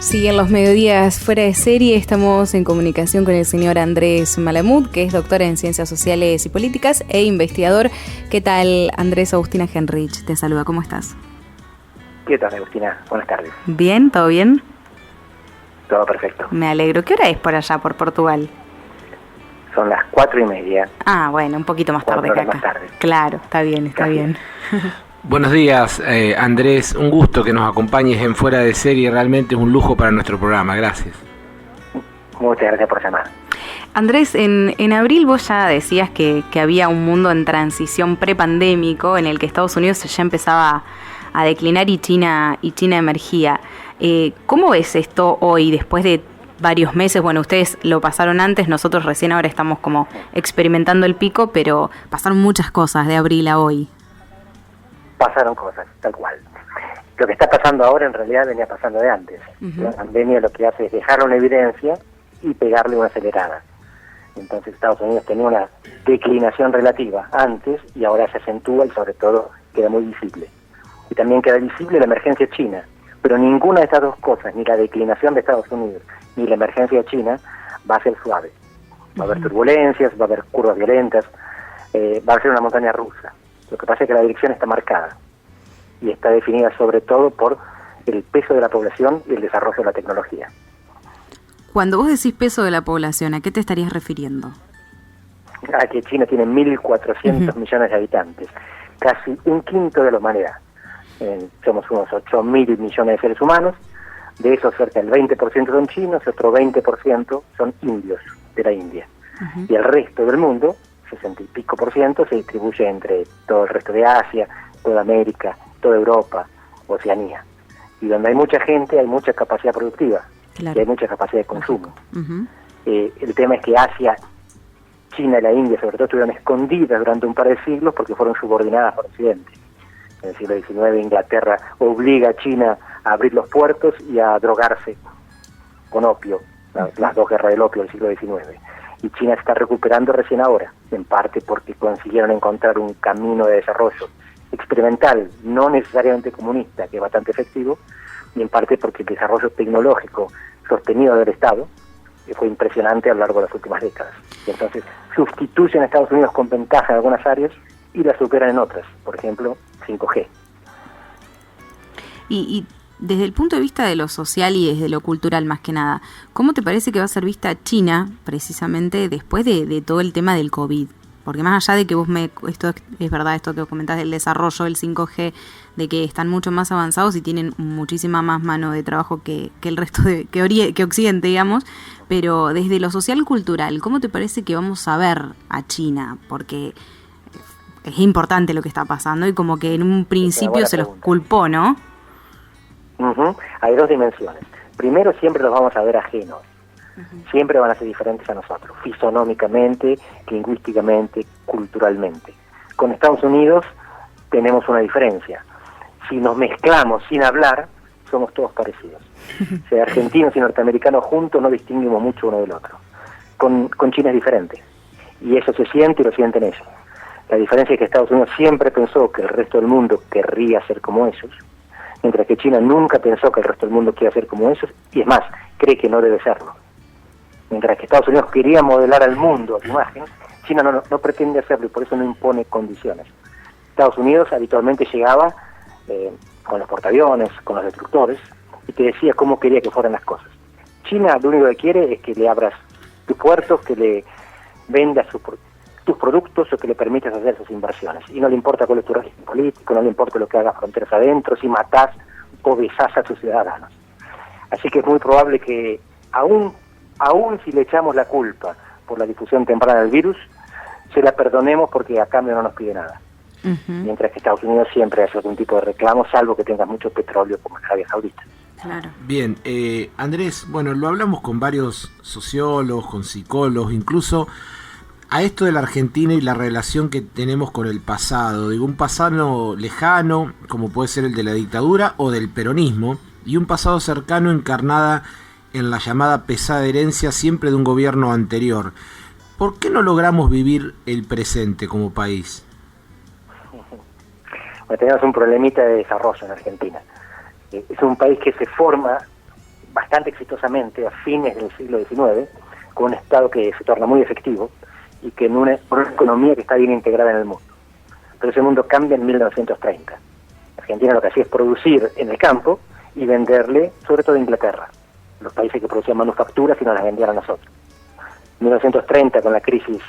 Siguen los mediodías fuera de serie. Estamos en comunicación con el señor Andrés Malamud, que es doctor en Ciencias Sociales y Políticas e investigador. ¿Qué tal, Andrés? Agustina Henrich te saluda. ¿Cómo estás? ¿Qué tal, Agustina? Buenas tardes. ¿Bien? ¿Todo bien? Todo perfecto. Me alegro. ¿Qué hora es por allá, por Portugal? Son las 4:30. Ah, bueno, un poquito más tarde que acá. Más tarde. Claro, está bien, está bien. Buenos días, Andrés. Un gusto que nos acompañes en Fuera de Serie. Realmente es un lujo para nuestro programa. Gracias. Muchas gracias por llamar. Andrés, en abril vos ya decías que había un mundo en transición prepandémico en el que Estados Unidos ya empezaba a declinar y China emergía. ¿Cómo ves esto hoy, después de varios meses? Bueno, ustedes lo pasaron antes, nosotros recién ahora estamos como experimentando el pico, pero pasaron muchas cosas de abril a hoy. Pasaron cosas, tal cual. Lo que está pasando ahora en realidad venía pasando de antes. Uh-huh. La pandemia lo que hace es dejar una evidencia y pegarle una acelerada. Entonces Estados Unidos tenía una declinación relativa antes y ahora se acentúa y sobre todo queda muy visible. Y también queda visible la emergencia china. Pero ninguna de estas dos cosas, ni la declinación de Estados Unidos ni la emergencia de China, va a ser suave. Va a haber turbulencias, va a haber curvas violentas, va a ser una montaña rusa. Lo que pasa es que la dirección está marcada y está definida sobre todo por el peso de la población y el desarrollo de la tecnología. Cuando vos decís peso de la población, ¿a qué te estarías refiriendo? A que China tiene 1.400 millones de habitantes, casi un quinto de la humanidad. Somos unos 8.000 millones de seres humanos, de esos cerca del 20% son chinos, otro 20% son indios de la India. Uh-huh. Y el resto del mundo, 60 y pico %, se distribuye entre todo el resto de Asia, toda América, toda Europa, Oceanía. Y donde hay mucha gente hay mucha capacidad productiva, claro, y hay mucha capacidad de consumo. Uh-huh. El tema es que Asia, China y la India sobre todo estuvieron escondidas durante un par de siglos porque fueron subordinadas por Occidente. En el siglo XIX Inglaterra obliga a China a abrir los puertos y a drogarse con opio, las dos guerras del opio del siglo XIX. Y China está recuperando recién ahora, en parte porque consiguieron encontrar un camino de desarrollo experimental, no necesariamente comunista, que es bastante efectivo, y en parte porque el desarrollo tecnológico sostenido del Estado fue impresionante a lo largo de las últimas décadas. Y entonces sustituyen a Estados Unidos con ventaja en algunas áreas y la superan en otras, por ejemplo, 5G. Y desde el punto de vista de lo social y desde lo cultural más que nada, ¿cómo te parece que va a ser vista China precisamente después de todo el tema del COVID? Porque más allá de que esto es verdad, esto que comentás del desarrollo del 5G, de que están mucho más avanzados y tienen muchísima más mano de trabajo que el resto que Occidente, digamos, pero desde lo social y cultural, ¿cómo te parece que vamos a ver a China? Porque es importante lo que está pasando y como que en un principio se los culpó, ¿no? Uh-huh. Hay dos dimensiones. Primero, siempre los vamos a ver ajenos. Uh-huh. Siempre van a ser diferentes a nosotros, fisonómicamente, lingüísticamente, culturalmente. Con Estados Unidos tenemos una diferencia. Si nos mezclamos sin hablar, somos todos parecidos. O sea, argentinos y norteamericanos juntos no distinguimos mucho uno del otro. Con China es diferente. Y eso se siente y lo sienten ellos. La diferencia es que Estados Unidos siempre pensó que el resto del mundo querría ser como ellos, mientras que China nunca pensó que el resto del mundo quiera ser como ellos, y es más, cree que no debe serlo. Mientras que Estados Unidos quería modelar al mundo a su imagen, China no pretende hacerlo y por eso no impone condiciones. Estados Unidos habitualmente llegaba con los portaaviones, con los destructores, y te decía cómo quería que fueran las cosas. China lo único que quiere es que le abras tus puertos, que le vendas tus productos o que le permitas hacer sus inversiones. Y no le importa cuál es tu régimen político, no le importa lo que hagas fronteras adentro, si matás o besás a tus ciudadanos. Así que es muy probable que, aún si le echamos la culpa por la difusión temprana del virus, se la perdonemos porque a cambio no nos pide nada. Uh-huh. Mientras que Estados Unidos siempre hace algún tipo de reclamo, salvo que tengas mucho petróleo como Arabia Saudita. Claro. Bien, Andrés, bueno, lo hablamos con varios sociólogos, con psicólogos, incluso a esto de la Argentina y la relación que tenemos con el pasado, digo, un pasado lejano, como puede ser el de la dictadura o del peronismo, y un pasado cercano encarnada en la llamada pesada herencia siempre de un gobierno anterior. ¿Por qué no logramos vivir el presente como país? Bueno, tenemos un problemita de desarrollo en Argentina. Es un país que se forma bastante exitosamente a fines del siglo XIX, con un Estado que se torna muy efectivo y que con una economía que está bien integrada en el mundo. Pero ese mundo cambia en 1930. Argentina lo que hacía es producir en el campo y venderle, sobre todo a Inglaterra, los países que producían manufacturas y nos las vendían a nosotros. En 1930, con la crisis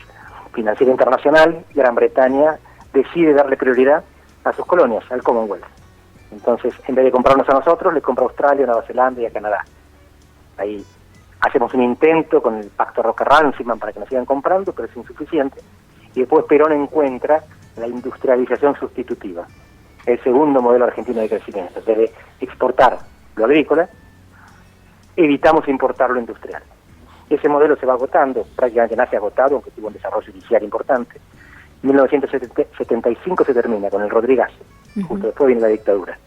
financiera internacional, Gran Bretaña decide darle prioridad a sus colonias, al Commonwealth. Entonces, en vez de comprarnos a nosotros, le compra a Australia, a Nueva Zelanda y a Canadá. Ahí hacemos un intento con el pacto Roca-Runciman para que nos sigan comprando, pero es insuficiente. Y después Perón encuentra la industrialización sustitutiva, el segundo modelo argentino de crecimiento. Debe exportar lo agrícola, evitamos importar lo industrial. Ese modelo se va agotando, prácticamente nace agotado, aunque tuvo un desarrollo inicial importante. En 1975 se termina con el Rodrigazo, justo después viene la dictadura.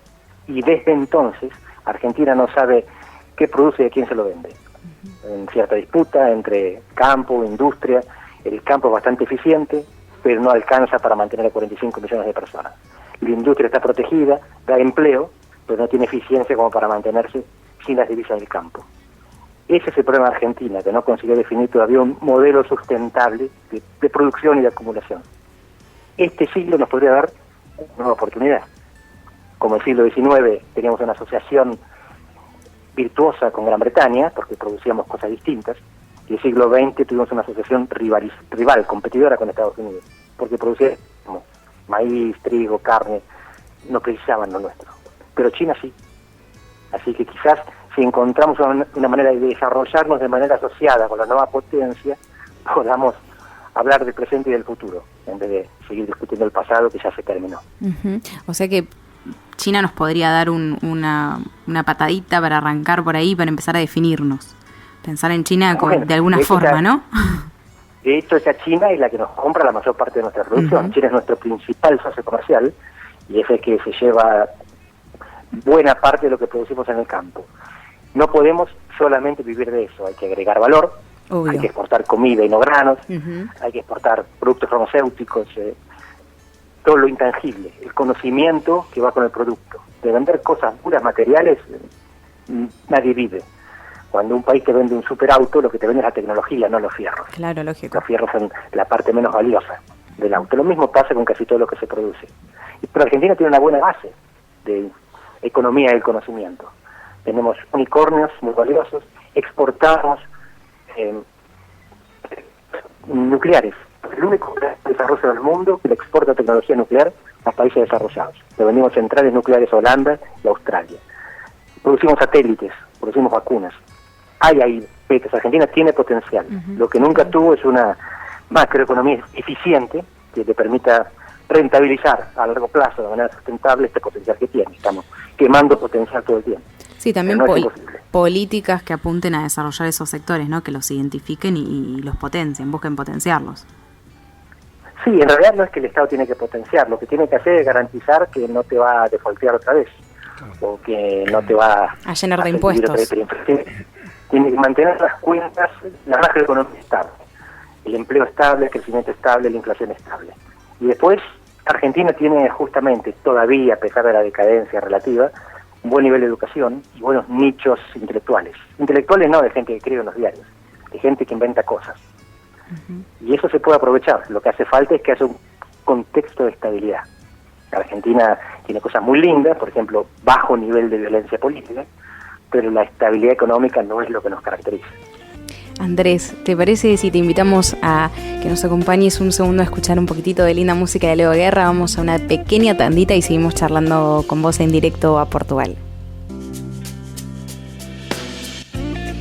Y desde entonces Argentina no sabe qué produce y a quién se lo vende. En cierta disputa entre campo, industria, el campo es bastante eficiente, pero no alcanza para mantener a 45 millones de personas. La industria está protegida, da empleo, pero no tiene eficiencia como para mantenerse sin las divisas del campo. Ese es el problema de Argentina, que no consiguió definir todavía un modelo sustentable de producción y de acumulación. Este siglo nos podría dar una nueva oportunidad. Como el siglo XIX teníamos una asociación virtuosa con Gran Bretaña, porque producíamos cosas distintas, y el siglo XX tuvimos una asociación rival, competidora con Estados Unidos, porque producíamos maíz, trigo, carne, no precisaban lo nuestro. Pero China sí. Así que quizás si encontramos una manera de desarrollarnos de manera asociada con la nueva potencia, podamos hablar del presente y del futuro, en vez de seguir discutiendo el pasado que ya se terminó. O sea que China nos podría dar una patadita para arrancar por ahí, para empezar a definirnos. Pensar en China de alguna forma, ¿no? De hecho, esa China es la que nos compra la mayor parte de nuestra producción. China es nuestro principal socio comercial y es el que se lleva buena parte de lo que producimos en el campo. No podemos solamente vivir de eso, hay que agregar valor, obvio. Hay que exportar comida y no granos, hay que exportar productos farmacéuticos, todo lo intangible, el conocimiento que va con el producto. De vender cosas puras materiales, nadie vive. Cuando un país te vende un superauto, lo que te vende es la tecnología, no los fierros. Claro, lógico. Los fierros son la parte menos valiosa del auto. Lo mismo pasa con casi todo lo que se produce. Pero Argentina tiene una buena base de economía del conocimiento. Tenemos unicornios muy valiosos, exportamos nucleares. El único desarrollo del mundo que le exporta tecnología nuclear a países desarrollados. Le vendimos centrales nucleares a Holanda y a Australia. Producimos satélites, producimos vacunas. Hay becas. Argentina tiene potencial. Lo que nunca tuvo es una macroeconomía eficiente que le permita rentabilizar a largo plazo de manera sustentable este potencial que tiene. Estamos quemando potencial todo el tiempo. Sí, también políticas que apunten a desarrollar esos sectores, ¿no? Que los identifiquen y los potencien, busquen potenciarlos. Sí, en realidad no es que el Estado tiene que potenciar, lo que tiene que hacer es garantizar que no te va a defaultear otra vez, o que no te va a llenar de impuestos. Tiene que mantener las cuentas, la macroeconomía estable, el empleo estable, el crecimiento estable, la inflación estable. Y después, Argentina tiene justamente, todavía, a pesar de la decadencia relativa, un buen nivel de educación y buenos nichos intelectuales. Intelectuales no de gente que escribe en los diarios, de gente que inventa cosas. Y eso se puede aprovechar. Lo que hace falta es que haya un contexto de estabilidad. Argentina tiene cosas muy lindas, por ejemplo, bajo nivel de violencia política, pero la estabilidad económica no es lo que nos caracteriza. Andrés, ¿te parece si te invitamos a que nos acompañes un segundo a escuchar un poquitito de linda música de Leo Guerra? Vamos a una pequeña tandita y seguimos charlando con vos en directo a Portugal.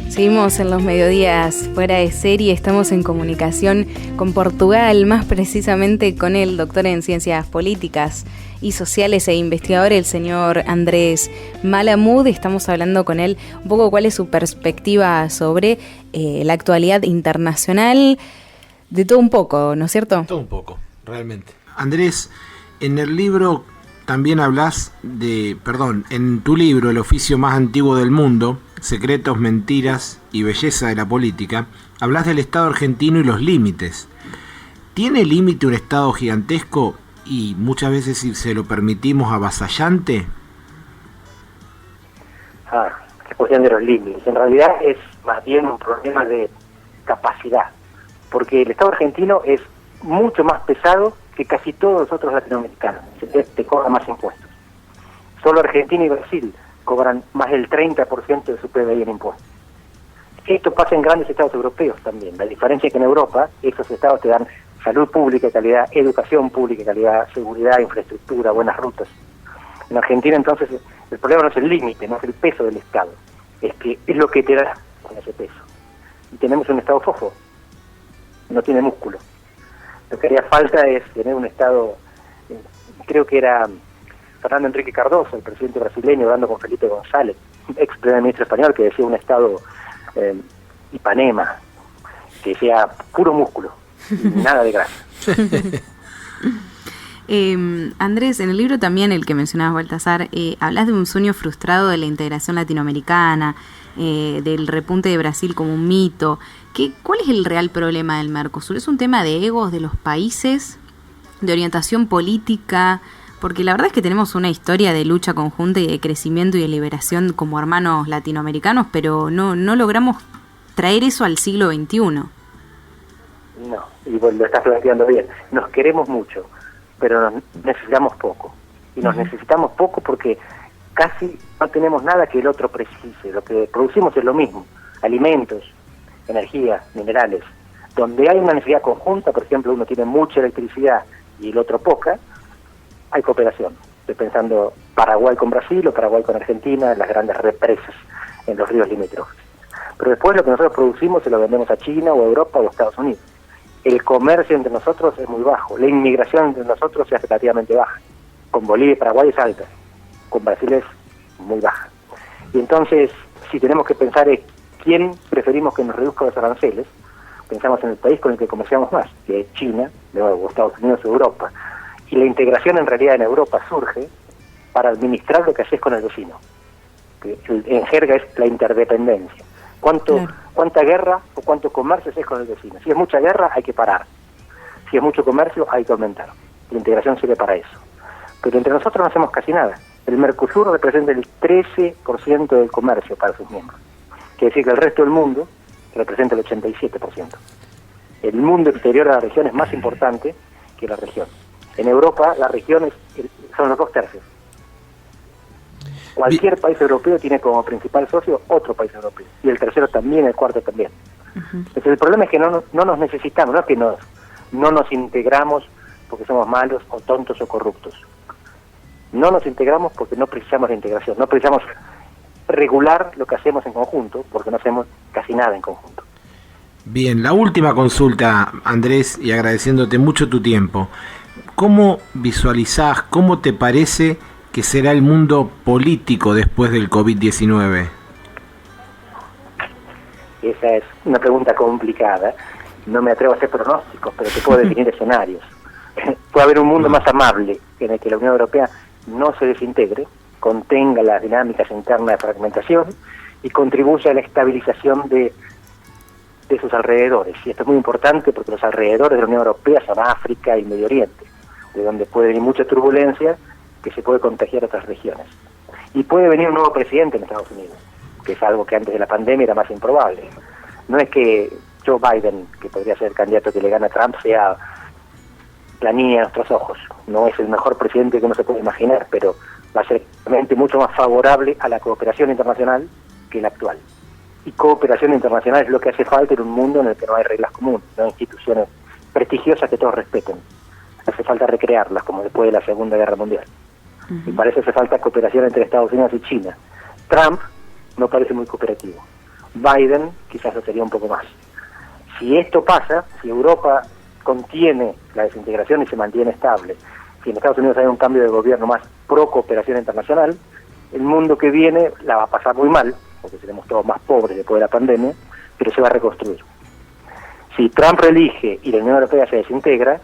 Seguimos en los mediodías fuera de serie, estamos en comunicación con Portugal, más precisamente con el doctor en Ciencias Políticas y Sociales e investigador, el señor Andrés Malamud. Estamos hablando con él un poco cuál es su perspectiva sobre la actualidad internacional, de todo un poco, ¿no es cierto? Todo un poco, realmente. Andrés, en el libro también hablas en tu libro, El oficio más antiguo del mundo, Secretos, mentiras y belleza de la política, hablas del Estado argentino y los límites. ¿Tiene límite un Estado gigantesco y muchas veces, si se lo permitimos, avasallante? es cuestión de los límites. En realidad es más bien un problema de capacidad, porque el Estado argentino es mucho más pesado que casi todos los otros latinoamericanos. Te cobra más impuestos. Solo Argentina y Brasil cobran más del 30% de su PBI en impuestos. Esto pasa en grandes estados europeos también. La diferencia es que en Europa esos estados te dan salud pública de calidad, educación pública de calidad, seguridad, infraestructura, buenas rutas. En Argentina entonces el problema no es el límite, no es el peso del Estado, es que es lo que te da con ese peso. Y tenemos un Estado flojo, no tiene músculo. Lo que haría falta es tener un Estado, creo que era Fernando Enrique Cardoso, el presidente brasileño, hablando con Felipe González, ex primer ministro español, que decía un Estado Ipanema, que sea puro músculo, nada de grasa. Andrés, en el libro también, el que mencionabas, Baltasar, hablas de un sueño frustrado de la integración latinoamericana, del repunte de Brasil como un mito. ¿Cuál es el real problema del Mercosur? ¿Es un tema de egos de los países, de orientación política? Porque la verdad es que tenemos una historia de lucha conjunta y de crecimiento y de liberación como hermanos latinoamericanos, pero no logramos traer eso al siglo XXI. No, y vos lo estás planteando bien. Nos queremos mucho, pero nos necesitamos poco. Y nos necesitamos poco porque casi no tenemos nada que el otro precise. Lo que producimos es lo mismo: alimentos, energía, minerales. Donde hay una necesidad conjunta, por ejemplo, uno tiene mucha electricidad y el otro poca, hay cooperación. Estoy pensando Paraguay con Brasil o Paraguay con Argentina, las grandes represas en los ríos limítrofes. Pero después lo que nosotros producimos se lo vendemos a China o a Europa o a Estados Unidos. El comercio entre nosotros es muy bajo, la inmigración entre nosotros es relativamente baja. Con Bolivia y Paraguay es alta, con Brasil es muy baja. Y entonces, si tenemos que pensar en quién preferimos que nos reduzca los aranceles, pensamos en el país con el que comerciamos más, que es China, luego Estados Unidos o Europa. Y la integración en realidad en Europa surge para administrar lo que haces con el vecino. Que en jerga es la interdependencia. ¿Cuánta guerra o cuánto comercio haces con el vecino? Si es mucha guerra, hay que parar. Si es mucho comercio, hay que aumentar. La integración sirve para eso. Pero entre nosotros no hacemos casi nada. El Mercosur representa el 13% del comercio para sus miembros. Quiere decir que el resto del mundo representa el 87%. El mundo exterior de la región es más importante que la región. En Europa, la región son los 2/3. Cualquier país europeo tiene como principal socio otro país europeo. Y el tercero también, el cuarto también. Entonces el problema es que no nos necesitamos, no es que no nos integramos porque somos malos o tontos o corruptos. No nos integramos porque no precisamos la integración, no precisamos regular lo que hacemos en conjunto porque no hacemos casi nada en conjunto. Bien, la última consulta, Andrés, y agradeciéndote mucho tu tiempo. ¿Cómo visualizás, cómo te parece que será el mundo político después del COVID-19? Esa es una pregunta complicada. No me atrevo a hacer pronósticos, pero te puedo definir escenarios. Puede haber un mundo más amable en el que la Unión Europea no se desintegre, contenga las dinámicas internas de fragmentación y contribuya a la estabilización de sus alrededores. Y esto es muy importante porque los alrededores de la Unión Europea son África y Medio Oriente, de donde puede venir mucha turbulencia que se puede contagiar a otras regiones. Y puede venir un nuevo presidente en Estados Unidos, que es algo que antes de la pandemia era más improbable. No es que Joe Biden, que podría ser el candidato que le gana a Trump, sea la niña de nuestros ojos. No es el mejor presidente que uno se puede imaginar, pero va a ser realmente mucho más favorable a la cooperación internacional que el actual. Y cooperación internacional es lo que hace falta en un mundo en el que no hay reglas comunes, no hay instituciones prestigiosas que todos respeten. Hace falta recrearlas, como después de la Segunda Guerra Mundial. Y para eso hace falta cooperación entre Estados Unidos y China. Trump no parece muy cooperativo. Biden quizás lo sería un poco más. Si esto pasa, si Europa contiene la desintegración y se mantiene estable, si en Estados Unidos hay un cambio de gobierno más pro cooperación internacional, el mundo que viene la va a pasar muy mal, porque seremos todos más pobres después de la pandemia, pero se va a reconstruir. Si Trump reelige y la Unión Europea se desintegra,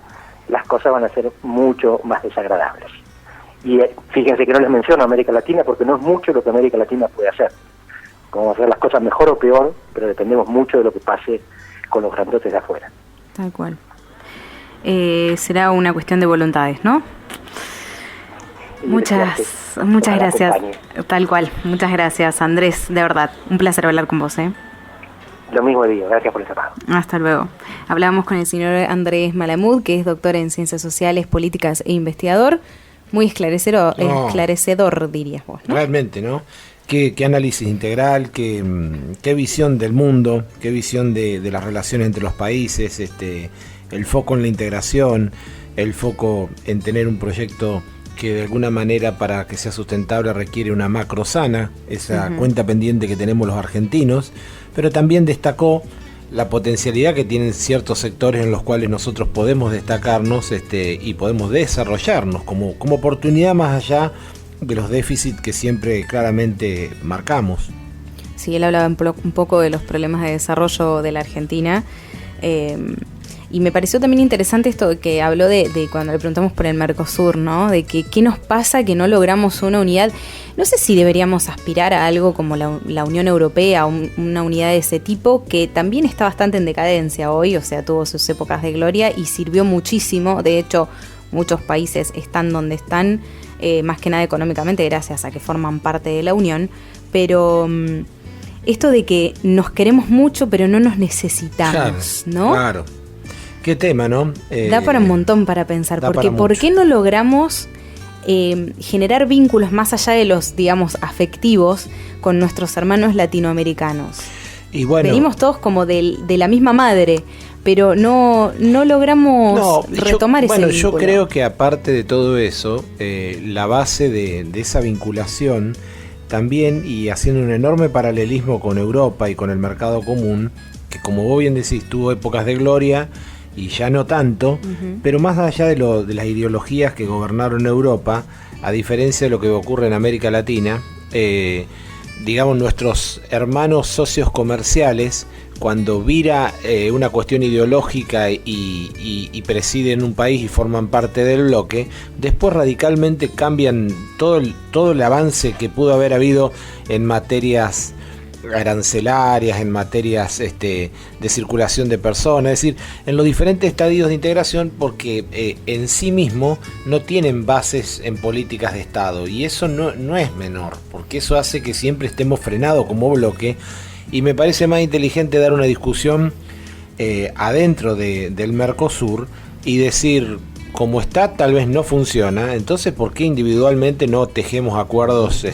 las cosas van a ser mucho más desagradables. Y fíjense que no les menciono a América Latina porque no es mucho lo que América Latina puede hacer. Vamos a hacer las cosas mejor o peor, pero dependemos mucho de lo que pase con los grandotes de afuera. Tal cual. Será una cuestión de voluntades, ¿no? Muchas muchas Ojalá gracias. acompañe. Tal cual, muchas gracias, Andrés, de verdad, un placer hablar con vos, ¿eh? Lo mismo digo, gracias por el llamado. Hasta luego. Hablábamos con el señor Andrés Malamud, que es doctor en Ciencias Sociales, Políticas e investigador. Muy esclarecedor, dirías vos, ¿no? Realmente, ¿no? Qué análisis integral, qué visión del mundo, qué visión de las relaciones entre los países, el foco en la integración, el foco en tener un proyecto que de alguna manera para que sea sustentable requiere una macro sana, esa cuenta pendiente que tenemos los argentinos, pero también destacó la potencialidad que tienen ciertos sectores en los cuales nosotros podemos destacarnos y podemos desarrollarnos como oportunidad más allá de los déficits que siempre claramente marcamos. Sí, él hablaba un poco de los problemas de desarrollo de la Argentina. Y me pareció también interesante esto que habló de cuando le preguntamos por el Mercosur, ¿no? De que qué nos pasa que no logramos una unidad. No sé si deberíamos aspirar a algo como la Unión Europea, una unidad de ese tipo, que también está bastante en decadencia hoy, o sea, tuvo sus épocas de gloria y sirvió muchísimo. De hecho, muchos países están donde están, más que nada económicamente, gracias a que forman parte de la Unión. Pero esto de que nos queremos mucho, pero no nos necesitamos, claro, ¿no? Claro. Qué tema, ¿no? Da para un montón para pensar, porque ¿por qué no logramos generar vínculos más allá de los, digamos, afectivos con nuestros hermanos latinoamericanos? Y bueno, venimos todos como de la misma madre, pero no logramos retomar ese vínculo. Yo creo que aparte de todo eso, la base de esa vinculación también, y haciendo un enorme paralelismo con Europa y con el mercado común, que como vos bien decís, tuvo épocas de gloria y ya no tanto, pero más allá de las ideologías que gobernaron Europa, a diferencia de lo que ocurre en América Latina, digamos, nuestros hermanos socios comerciales, cuando vira una cuestión ideológica y presiden un país y forman parte del bloque, después radicalmente cambian todo el avance que pudo haber habido en materias arancelarias, en materias de circulación de personas, es decir, en los diferentes estadios de integración, porque en sí mismo no tienen bases en políticas de Estado, y eso no es menor, porque eso hace que siempre estemos frenados como bloque, y me parece más inteligente dar una discusión adentro del Mercosur y decir, como está, tal vez no funciona, entonces ¿por qué individualmente no tejemos acuerdos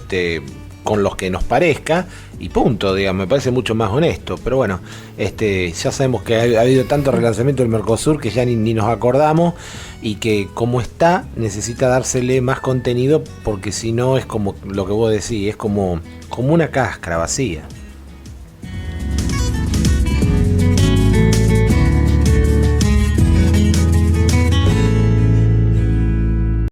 con los que nos parezca? Y punto, digamos, me parece mucho más honesto. Pero bueno, ya sabemos que ha habido tanto relanzamiento del Mercosur que ya ni nos acordamos, y que como está necesita dársele más contenido, porque si no es como lo que vos decís, es como una cáscara vacía.